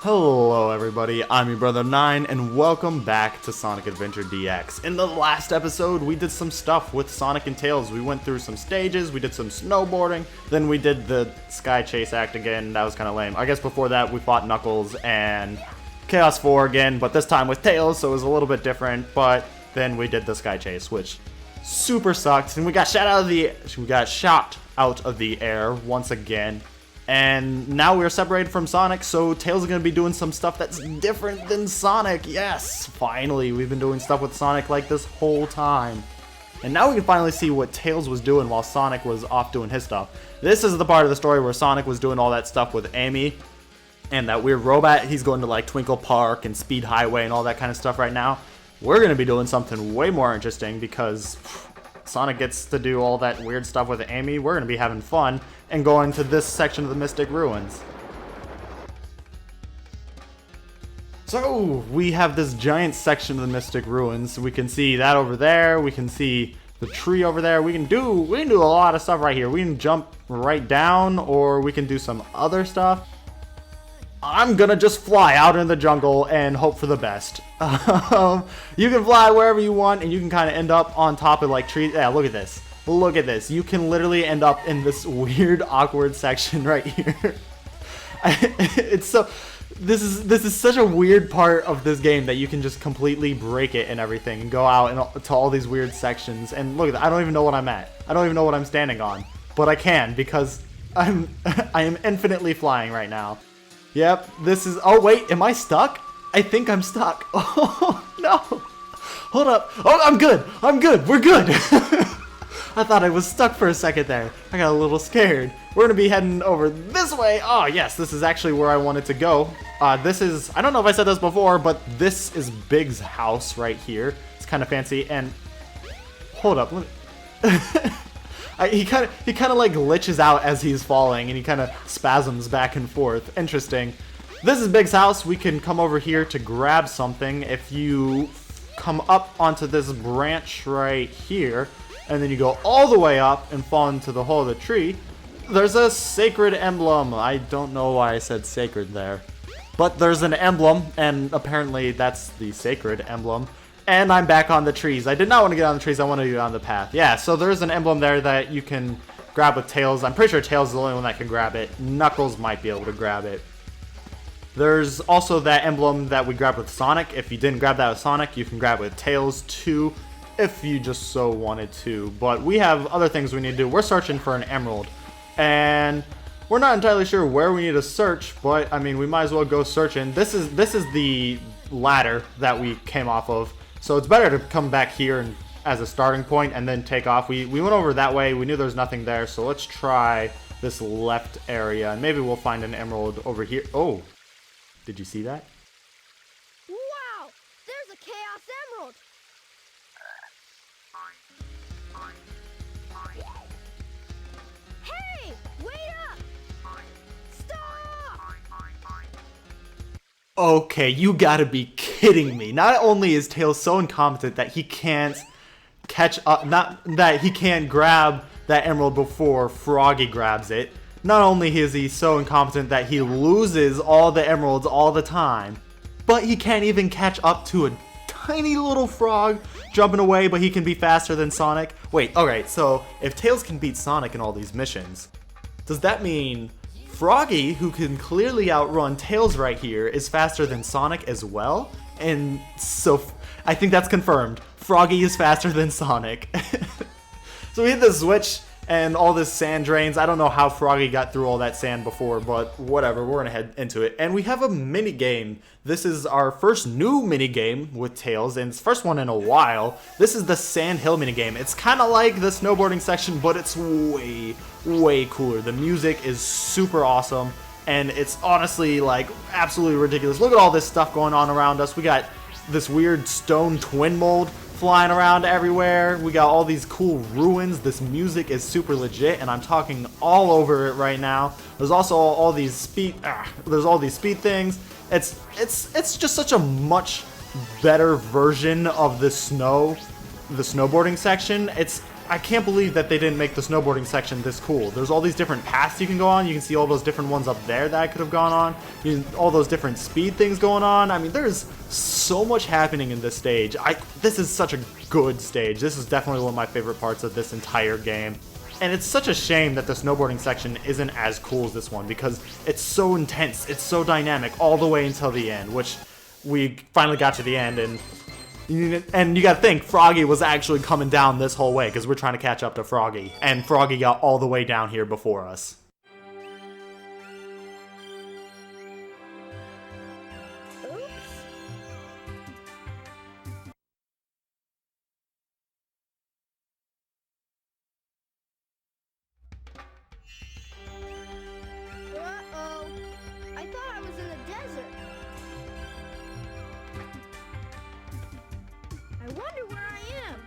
Hello everybody, I'm your brother 9 and welcome back to Sonic Adventure DX. In the last episode we did some stuff with Sonic and Tails. We went through some stages, we did some snowboarding, then we did the Sky Chase act again. That was kind of lame. I guess before that we fought Knuckles and Chaos 4 again, but this time with Tails, so it was a little bit different. But then we did the Sky Chase, which super sucked, and we got shot out of the air once again. And now we're separated from Sonic, so Tails is going to be doing some stuff that's different than Sonic. Yes, finally, we've been doing stuff with Sonic like this whole time. And now we can finally see what Tails was doing while Sonic was off doing his stuff. This is the part of the story where Sonic was doing all that stuff with Amy and that weird robot. He's going to like Twinkle Park and Speed Highway and all that kind of stuff right now. We're going to be doing something way more interesting because Sonic gets to do all that weird stuff with Amy. We're going to be having fun and going to this section of the Mystic Ruins. So we have this giant section of the Mystic Ruins. We can see that over there. We can see the tree over there. We can do a lot of stuff right here. We can jump right down, or we can do some other stuff. I'm gonna just fly out in the jungle and hope for the best. You can fly wherever you want, and you can kind of end up on top of like trees. Yeah, look at this. Look at this. You can literally end up in this weird, awkward section right here. It's so. This is such a weird part of this game that you can just completely break it and everything, and go out and to all these weird sections. And look at that. I don't even know what I'm at. I don't even know what I'm standing on, but I can because I am infinitely flying right now. Yep, this is... Oh, wait, am I stuck? I think I'm stuck. Oh, no. Hold up. Oh, I'm good. I'm good. We're good. I thought I was stuck for a second there. I got a little scared. We're going to be heading over this way. Oh, yes, this is actually where I wanted to go. This is... I don't know if I said this before, but this is Big's house right here. It's kind of fancy, and... Hold up. Let me... He kind of like glitches out as he's falling, and he kind of spasms back and forth. Interesting. This is Big's house. We can come over here to grab something. If you come up onto this branch right here, and then you go all the way up and fall into the hole of the tree, there's a sacred emblem. I don't know why I said sacred there, but there's an emblem, and apparently that's the sacred emblem. And I'm back on the trees. I did not want to get on the trees. I want to get on the path. Yeah, so there's an emblem there that you can grab with Tails. I'm pretty sure Tails is the only one that can grab it. Knuckles might be able to grab it. There's also that emblem that we grabbed with Sonic. If you didn't grab that with Sonic, you can grab it with Tails too, if you just so wanted to. But we have other things we need to do. We're searching for an emerald. And we're not entirely sure where we need to search, but I mean, we might as well go searching. This is the ladder that we came off of. So it's better to come back here and, as a starting point, and then take off. We went over that way. We knew there was nothing there, so let's try this left area, and maybe we'll find an emerald over here. Oh, did you see that? Wow, there's a Chaos Emerald. Hey, wait up! Stop! Okay, you gotta be kidding me. Not only is Tails so incompetent that he can't catch up, not that he can't grab that emerald before Froggy grabs it, not only is he so incompetent that he loses all the emeralds all the time, but he can't even catch up to a tiny little frog jumping away, but he can be faster than Sonic. Wait, alright, so if Tails can beat Sonic in all these missions, does that mean Froggy, who can clearly outrun Tails right here, is faster than Sonic as well? And so, I think that's confirmed. Froggy is faster than Sonic. So we hit the switch, and all this sand drains. I don't know how Froggy got through all that sand before, but whatever, we're gonna head into it. And we have a mini game. This is our first new mini game with Tails, and it's the first one in a while. This is the Sand Hill mini game. It's kind of like the snowboarding section, but it's way cooler. The music is super awesome, and it's honestly like absolutely ridiculous. Look at all this stuff going on around us. We got this weird stone twin mold flying around everywhere. We got all these cool ruins. This music is super legit, and I'm talking all over it right now. There's also all these speed. There's all these speed things. It's just such a much better version of the snowboarding section. I can't believe that they didn't make the snowboarding section this cool. There's all these different paths you can go on. You can see all those different ones up there that I could have gone on. All those different speed things going on. I mean, there's so much happening in this stage. This is such a good stage. This is definitely one of my favorite parts of this entire game. And it's such a shame that the snowboarding section isn't as cool as this one because it's so intense, it's so dynamic all the way until the end, which we finally got to the end, and you gotta think, Froggy was actually coming down this whole way because we're trying to catch up to Froggy, and Froggy got all the way down here before us. Uh-oh. I thought I was in the desert. I wonder where I am.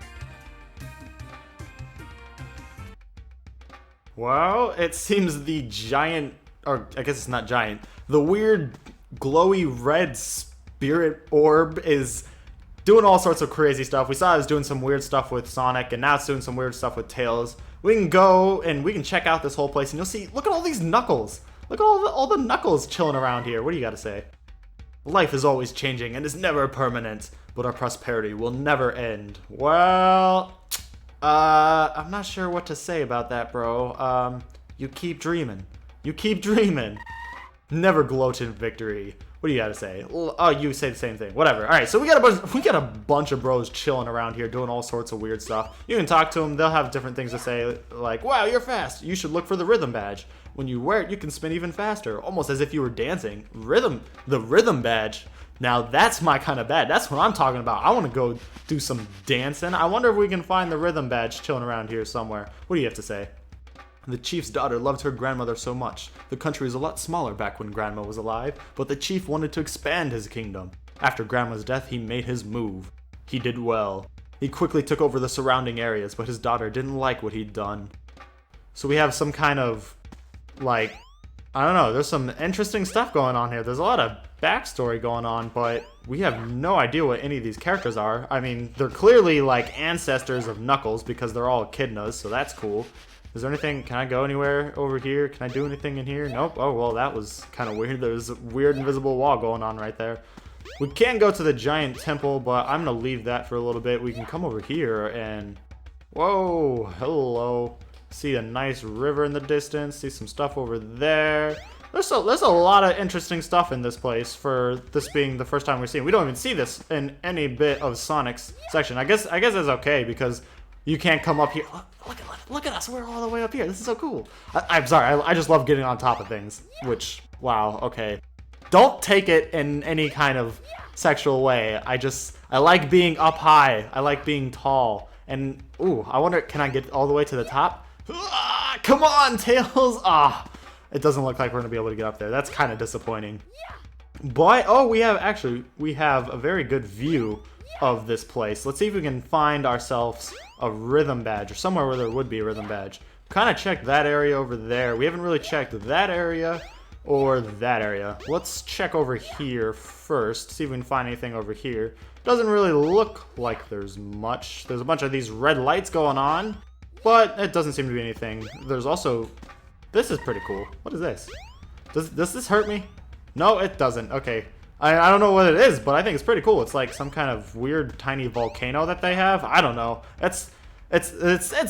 Well, it seems the giant, or I guess it's not giant, the weird glowy red spirit orb is doing all sorts of crazy stuff. We saw it was doing some weird stuff with Sonic, and now it's doing some weird stuff with Tails. We can go and we can check out this whole place, and you'll see, look at all these Knuckles. Look at all the Knuckles chilling around here. What do you got to say? Life is always changing and is never permanent, but our prosperity will never end. Well, I'm not sure what to say about that, bro. You keep dreaming. You keep dreaming. Never gloat in victory. What do you gotta say? Oh, you say the same thing. Whatever. All right, so we got a bunch of bros chilling around here, doing all sorts of weird stuff. You can talk to them. They'll have different things to say, like, "Wow, you're fast. You should look for the rhythm badge. When you wear it, you can spin even faster, almost as if you were dancing." The rhythm badge. Now that's my kind of badge. That's what I'm talking about. I want to go do some dancing. I wonder if we can find the rhythm badge chilling around here somewhere. What do you have to say? The chief's daughter loved her grandmother so much. The country was a lot smaller back when Grandma was alive, but the chief wanted to expand his kingdom. After Grandma's death, he made his move. He did well. He quickly took over the surrounding areas, but his daughter didn't like what he'd done. So we have some kind of, like, I don't know, there's some interesting stuff going on here. There's a lot of backstory going on, but we have no idea what any of these characters are. I mean, they're clearly like ancestors of Knuckles because they're all echidnas, so that's cool. Is there anything? Can I go anywhere over here? Can I do anything in here? Nope. Oh, well, that was kind of weird. There's a weird invisible wall going on right there. We can go to the giant temple, but I'm going to leave that for a little bit. We can come over here and... Whoa, hello. See a nice river in the distance. See some stuff over there. There's a lot of interesting stuff in this place for this being the first time we're seeing. We don't even see this in any bit of Sonic's section. I guess it's okay because you can't come up here. Look at us. We're all the way up here. This is so cool. I'm sorry. I just love getting on top of things. Which, wow, okay. Don't take it in any kind of sexual way. I like being up high. I like being tall. And, ooh, I wonder, can I get all the way to the top? Ah, come on, Tails. Ah, it doesn't look like we're going to be able to get up there. That's kind of disappointing. But, oh, we have a very good view of this place. Let's see if we can find ourselves a rhythm badge or somewhere where there would be a rhythm badge. Kind of checked that area over there. We haven't really checked that area or that area. Let's check over here first, see if we can find anything over here. Doesn't really look like there's much. There's a bunch of these red lights going on, but it doesn't seem to be anything. There's also, this is pretty cool. What is this? Does this hurt me? No, it doesn't. Okay. I don't know what it is, but I think it's pretty cool. It's like some kind of weird tiny volcano that they have. I don't know. It's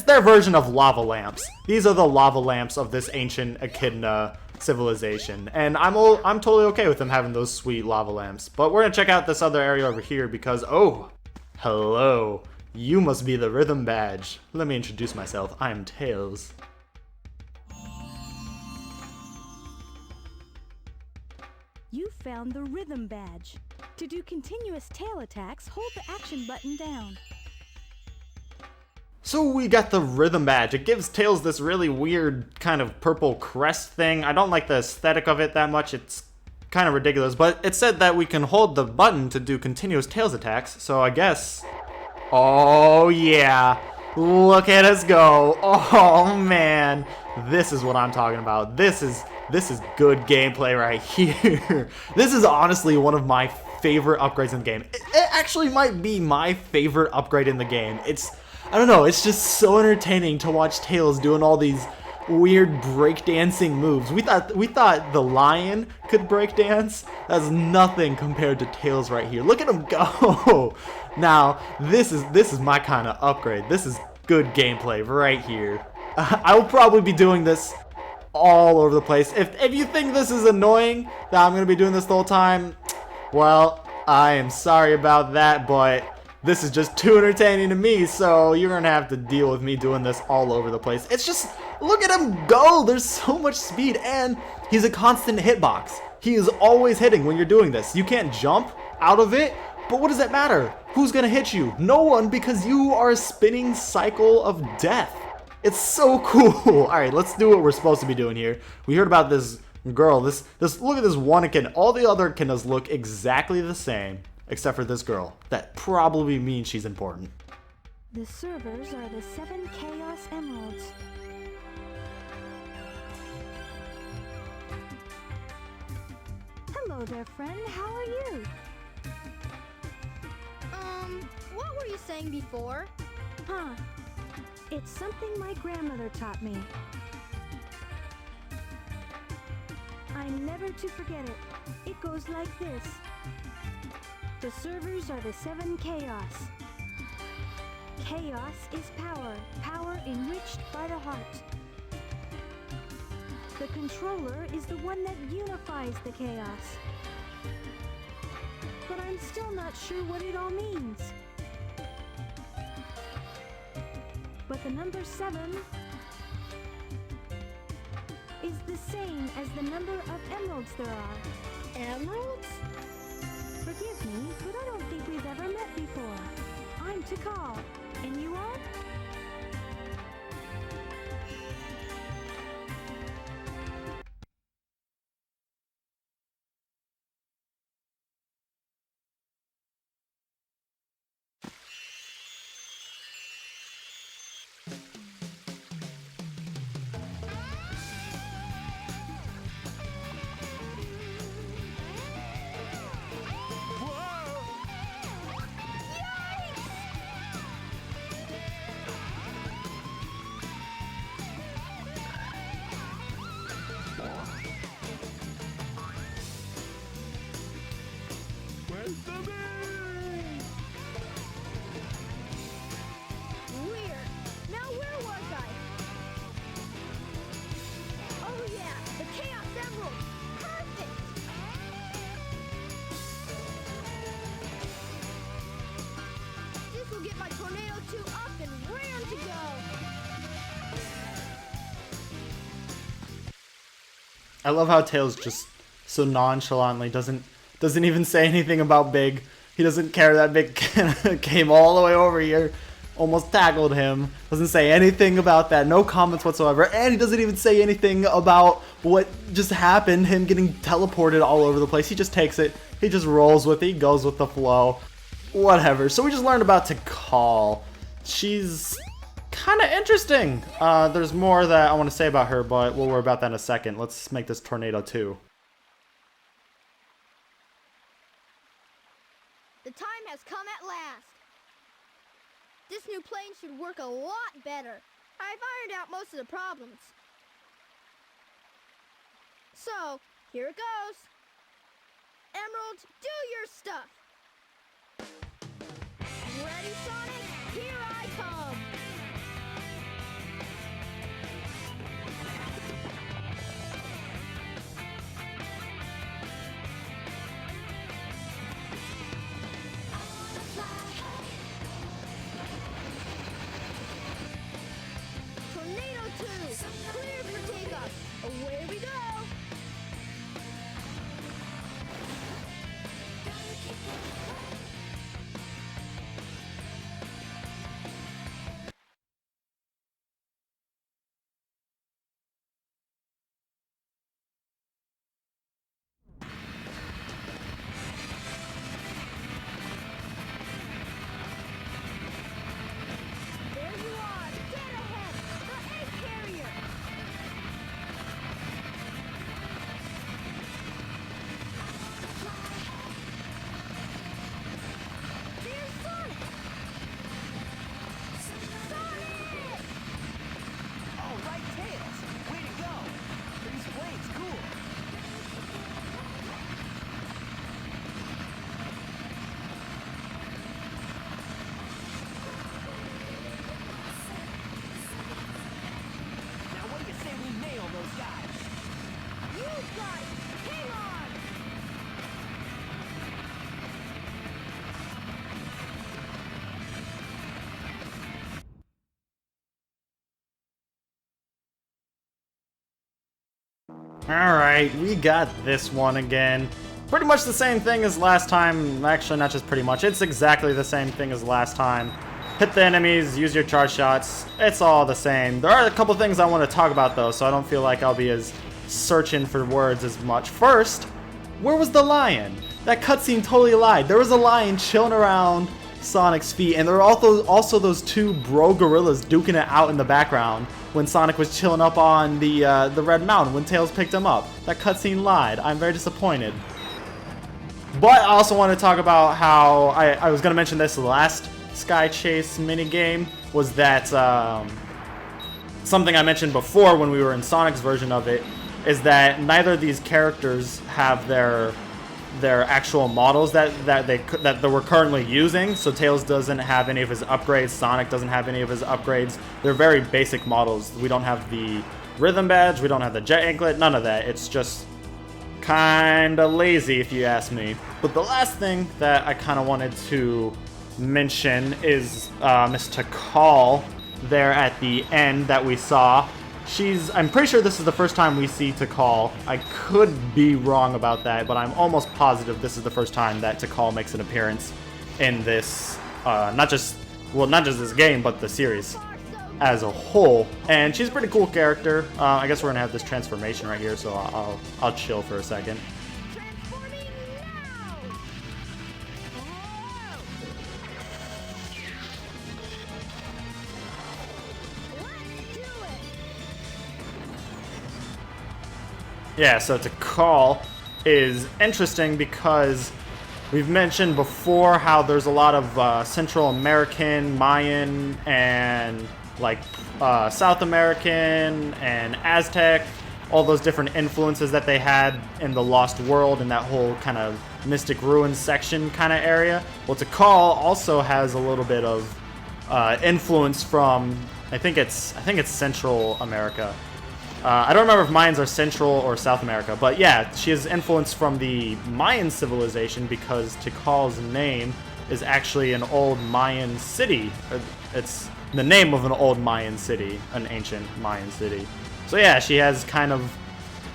their version of lava lamps. These are the lava lamps of this ancient echidna civilization, and I'm totally okay with them having those sweet lava lamps. But we're gonna check out this other area over here because, oh, hello, you must be the rhythm badge. Let me introduce myself. I'm Tails. You found the rhythm badge. To do continuous tail attacks, hold the action button down. So we got the rhythm badge. It gives Tails this really weird kind of purple crest thing. I don't like the aesthetic of it that much. It's kind of ridiculous, but it said that we can hold the button to do continuous Tails attacks, so I guess... Oh yeah, look at us go. Oh man, this is what I'm talking about. This is good gameplay right here. This is honestly one of my favorite upgrades in the game. It actually might be my favorite upgrade in the game. I don't know, it's just so entertaining to watch Tails doing all these weird breakdancing moves. We thought the lion could breakdance. That's nothing compared to Tails right here. Look at him go. Now, this is my kind of upgrade. This is good gameplay right here. I will probably be doing this all over the place. If you think this is annoying, that I'm going to be doing this the whole time, well, I am sorry about that, but this is just too entertaining to me, so you're going to have to deal with me doing this all over the place. It's just, look at him go! There's so much speed, and he's a constant hitbox. He is always hitting when you're doing this. You can't jump out of it, but what does that matter? Who's going to hit you? No one, because you are a spinning cycle of death. It's so cool. Alright, let's do what we're supposed to be doing here. We heard about this girl. This look at this one echidna. All the other echidnas look exactly the same, except for this girl. That probably means she's important. The servers are the 7 Chaos Emeralds. Hello there, friend. How are you? What were you saying before? Huh. It's something my grandmother taught me. I'm never to forget it. It goes like this. The servers are the 7 Chaos. Chaos is power, power enriched by the heart. The controller is the one that unifies the chaos. But I'm still not sure what it all means. But the number 7 is the same as the number of emeralds there are. Emeralds? Forgive me, but I don't think we've ever met before. I'm Tikal, and you are? Weird. Now where was I? Oh yeah, the Chaos Emerald. Perfect. This will get my Tornado 2 up and raring to go. I love how Tails just so nonchalantly doesn't even say anything about Big. He doesn't care that Big came all the way over here, almost tackled him. Doesn't say anything about that, no comments whatsoever, and he doesn't even say anything about what just happened, him getting teleported all over the place. He just takes it, he just rolls with it, he goes with the flow. Whatever. So we just learned about Tikal. She's kind of interesting. There's more that I want to say about her, but we'll worry about that in a second. Let's make this Tornado 2. The time has come at last. This new plane should work a lot better. I've ironed out most of the problems. So, here it goes. Emerald, do your stuff. Ready, Sonic? Here I come. Tornado 2, clear for takeoff. Away we go. Alright, we got this one again. Pretty much the same thing as last time. Actually, not just pretty much. It's exactly the same thing as last time. Hit the enemies, use your charge shots. It's all the same. There are a couple things I want to talk about, though, so I don't feel like I'll be as searching for words as much. First, where was the lion? That cutscene totally lied. There was a lion chilling around Sonic's feet, and there were also those two bro gorillas duking it out in the background when Sonic was chilling up on the Red Mountain when Tails picked him up. That cutscene lied. I'm very disappointed. But I also want to talk about how I was going to mention this last Sky Chase minigame, was that something I mentioned before when we were in Sonic's version of it, is that neither of these characters have their actual models that we're currently using. So Tails doesn't have any of his upgrades, Sonic doesn't have any of his upgrades. They're very basic models. We don't have the rhythm badge, we don't have the jet anklet, none of that. It's just kinda lazy if you ask me. But the last thing that I kinda wanted to mention is Miss Tikal there at the end that we saw. I'm pretty sure this is the first time we see Tikal. I could be wrong about that, but I'm almost positive this is the first time that Tikal makes an appearance in this, not just this game, but the series as a whole. And she's a pretty cool character. I guess we're gonna have this transformation right here, so I'll chill for a second. Transforming now! Let's do it! Yeah, so Tikal is interesting because we've mentioned before how there's a lot of Central American, Mayan, and like South American and Aztec, all those different influences that they had in the Lost World and that whole kind of Mystic Ruins section kind of area. Well, Tikal also has a little bit of influence from, I think it's Central America. I don't remember if Mayans are Central or South America, but yeah, she has influence from the Mayan civilization because Tikal's name is actually an old Mayan city. It's the name of an old Mayan city, an ancient Mayan city. So yeah, she has kind of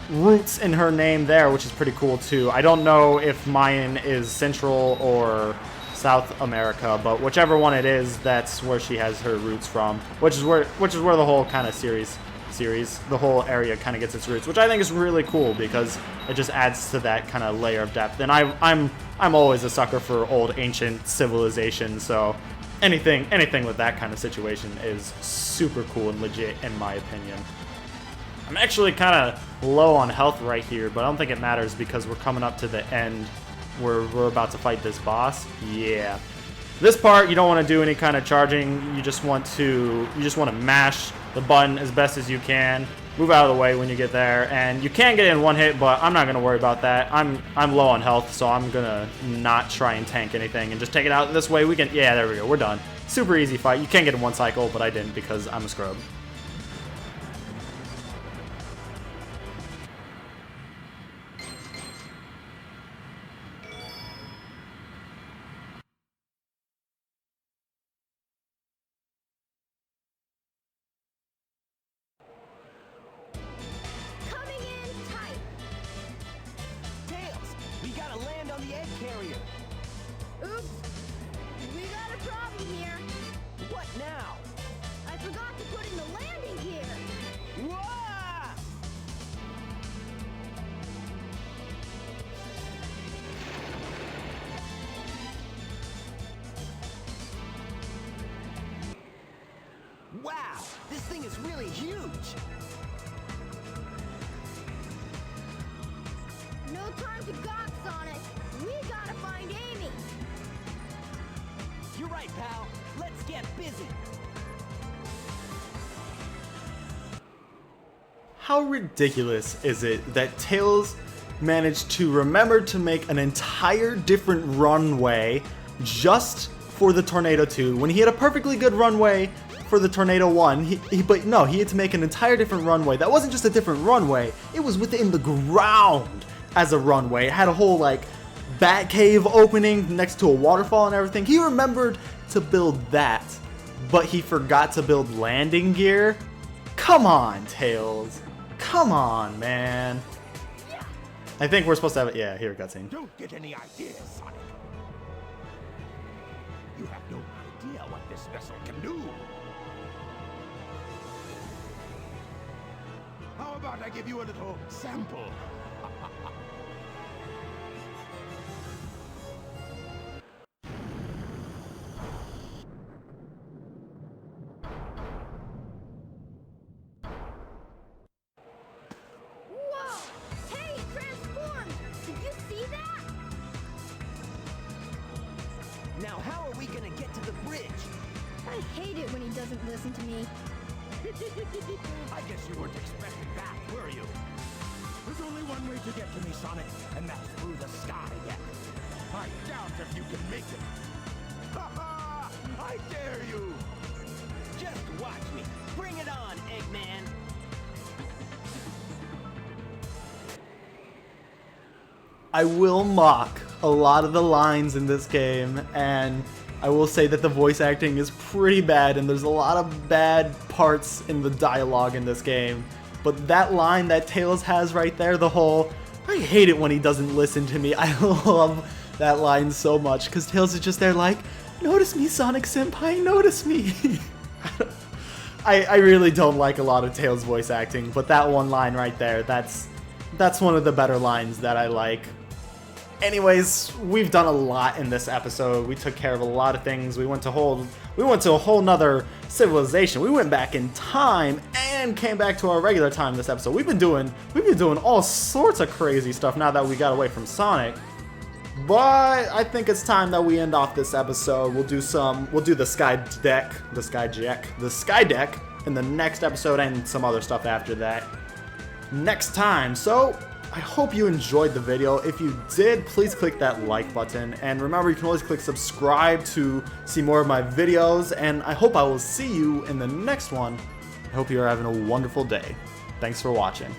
roots in her name there, which is pretty cool too. I don't know if Mayan is Central or South America, but whichever one it is, that's where she has her roots from, which is where the whole kind of series, the whole area kind of gets its roots, which I think is really cool because it just adds to that kind of layer of depth. And I'm always a sucker for old ancient civilization, so anything with that kind of situation is super cool and legit in my opinion. I'm actually kind of low on health right here, but I don't think it matters because we're coming up to the end where we're about to fight this boss. Yeah. This part, you don't want to do any kind of charging. You just want to mash the button as best as you can. Move out of the way when you get there, and you can get it in one hit, but I'm not gonna worry about that. I'm low on health, so I'm gonna not try and tank anything and just take it out this way. We can, yeah, there we go. We're done. Super easy fight. You can get in one cycle, but I didn't because I'm a scrub. Coming in tight. Tails, we gotta land on the egg carrier. Oops. We got a problem here. What now? I forgot to put in the landing gear. Whoa! Wow, this thing is really huge. No time to gawk, Sonic. We gotta find Amy. You're right, pal. Let's get busy. How ridiculous is it that Tails managed to remember to make an entire different runway just for the Tornado 2 when he had a perfectly good runway for the Tornado 1, but no, he had to make an entire different runway. That wasn't just a different runway, it was within the ground as a runway. It had a whole like bat cave opening next to a waterfall and everything. He remembered to build that, but he forgot to build landing gear? Come on, Tails. Come on, man. I think we're supposed to have it. Yeah, here, cutscene. Don't get any ideas, Sonic. You have no idea what this vessel can do. How about I give you a little sample? Whoa! Hey, transformed! Did you see that? Now how are we gonna get to the bridge? I hate it when he doesn't listen to me. I guess you weren't expecting that, were you? There's only one way to get to me, Sonic, and that's through the sky yet. I doubt if you can make it. Ha ha! I dare you! Just watch me. Bring it on, Eggman. I will mock a lot of the lines in this game, and I will say that the voice acting is pretty bad, and there's a lot of bad parts in the dialogue in this game. But that line that Tails has right there, the whole, I hate it when he doesn't listen to me, I love that line so much, because Tails is just there like, notice me, Sonic Senpai, notice me. I really don't like a lot of Tails voice acting, but that one line right there, that's one of the better lines that I like. Anyways, we've done a lot in this episode. We took care of a lot of things. We went to a whole nother civilization. We went back in time and came back to our regular time this episode. We've been doing all sorts of crazy stuff now that we got away from Sonic. But I think it's time that we end off this episode. We'll do the sky deck in the next episode and some other stuff after that next time. So I hope you enjoyed the video. If you did, please click that like button. And remember, you can always click subscribe to see more of my videos. And I hope I will see you in the next one. I hope you're having a wonderful day. Thanks for watching.